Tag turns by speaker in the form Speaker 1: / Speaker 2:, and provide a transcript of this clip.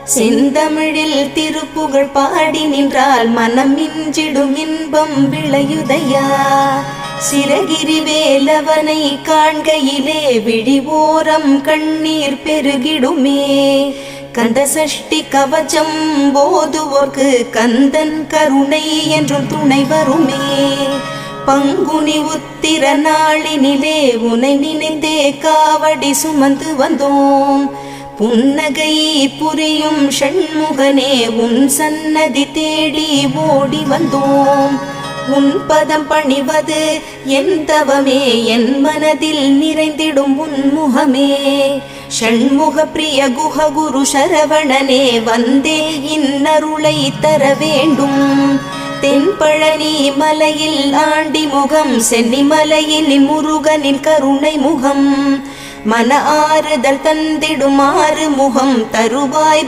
Speaker 1: செந்தமிழில் திருப்புகழ் பாடி நின்றால் மனம் மிஞ்சிடும் இன்பம் விளையுதையா. சிறகிரி வேலவனை காண்கையிலே விழி ஓரம் கண்ணீர் பெருகிடுமே. கந்த சஷ்டி கவச்சம் போதுவோர்க்கு கந்தன் கருணை என்றும் துணை வருமே. பங்குனி உத்திர நாளினிலே உனை நினைந்தே காவடி சுமந்து வந்தோம். புன்னகை புரியும் ஷண்முகனே உன் சன்னதி தேடி ஓடி வந்தோம். உன் பதம் பணிவது என் தவமே, என் மனதில் நிறைந்திடும் உன் முகமே. ஷண்முக பிரிய குஹ குரு சரவணனே வந்தே இன்னருளை தர வேண்டும். தென்பழனி மலையில் ஆண்டி முகம், சென்னிமலையில் முருகனின் கருணை முகம். மன ஆறுதல் தந்திடும் ஆறு முகம் தருவாய்